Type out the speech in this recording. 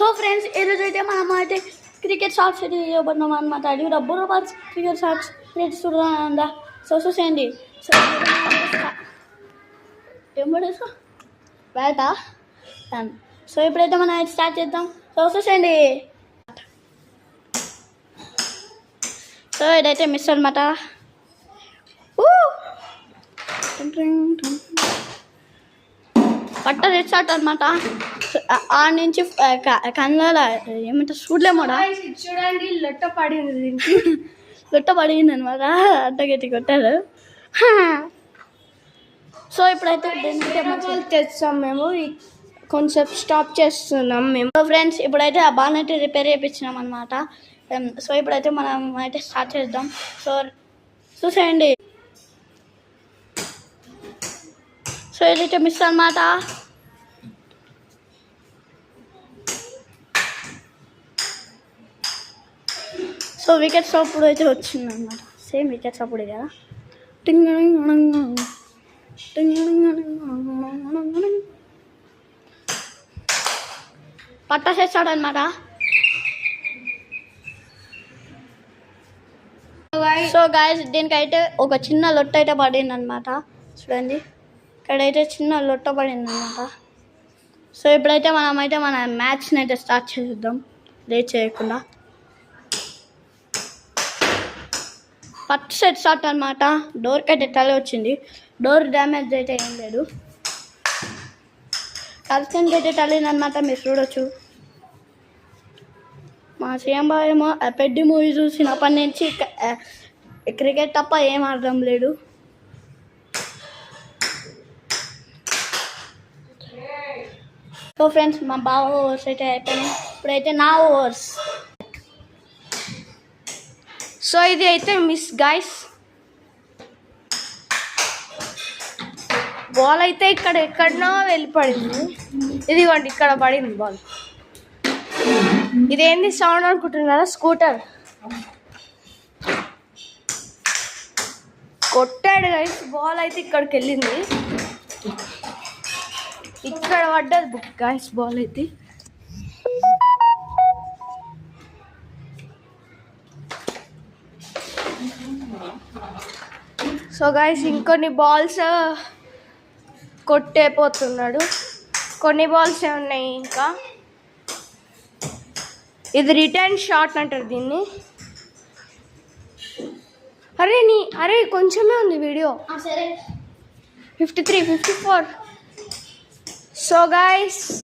So friends ఈరోజు అయితే మనం అయితే క్రికెట్ షార్ట్స్ అయితే చేయబోతున్నాం అనమాట. అది రబ్బర్ బాల్స్ క్రికెట్ షార్ట్స్ చూడండి. సో చూసేయండి. సో ఏం పడేసా బ్యాటా. సో ఇప్పుడైతే మనం అయితే స్టార్ట్ చేద్దాం. సో చూసేయండి. సో ఇదైతే మిస్ అనమాట. పట్ట రెచ్చాట్ అనమాట. ఆ నుంచి కళ్ళ ఏమంటారు చూడలేమోడా. చూడండి లొట్ట పడింది లొట్ట పడింది అనమాట. అడ్డగట్టి కొట్టారు. సో ఇప్పుడైతే తెచ్చాం మేము, కొంచెం స్టాప్ చేస్తున్నాం మేము. సో ఫ్రెండ్స్ ఇప్పుడైతే ఆ బాల్ అయితే రిపేర్ చేయించినాం అనమాట. సో ఇప్పుడైతే మనం అయితే స్టార్ట్ చేద్దాం. సో చూసేయండి. సో ఇదైతే మిస్ అనమాట. సో వికెట్స్ అప్పుడు అయితే వచ్చిందనమాట. సేమ్ వికెట్స్ అప్పుడే కదా. పట్టేసాడు అనమాట. సో గాయస్ దీనికైతే ఒక చిన్న లొట్ట అయితే పడింది అనమాట. చూడండి ఇక్కడైతే చిన్న లొట్ట పడింది అనమాట. సో ఇప్పుడైతే మనమైతే మన మ్యాచ్ని అయితే స్టార్ట్ చేద్దాం లేట్ చేయకుండా. ఫస్ట్ సెట్ స్టార్ట్ అనమాట. డోర్కి అయితే తల వచ్చింది. డోర్ డ్యామేజ్ అయితే ఏం లేదు. కల్సన్కి అయితే తల్లింది అనమాట. మీరు చూడొచ్చు. మా సీఎం బాయ్ ఏమో పెద్ద మూవీ చూసినప్పటి నుంచి క్రికెట్ తప్ప ఏం అర్థం లేదు. సో ఫ్రెండ్స్ మా బావ ఓవర్స్ అయితే అయిపోయినాయి. ఇప్పుడైతే నా ఓవర్స్. సో ఇది అయితే మిస్ గైస్. బాల్ అయితే ఇక్కడ ఎక్కడనో వెళ్ళిపడింది. ఇదిగోండి ఇక్కడ పడింది బాల్. ఇదేంది సౌండ్ అనుకుంటున్నారా? స్కూటర్ కొట్టాడు గైస్. బాల్ అయితే ఇక్కడికి వెళ్ళింది. ఇక్కడ పడ్డది బుక్ గైస్ బాల్ అయితే. సో గైస్ ఇంకొన్ని బాల్స్ కొట్టేపోతున్నాడు. కొన్ని బాల్స్ ఉన్నాయి ఇంకా. ఇది రిటర్న్ షాట్ అంటారు దీన్ని. అరే కొంచెమే ఉంది వీడియో. 53, 54. So guys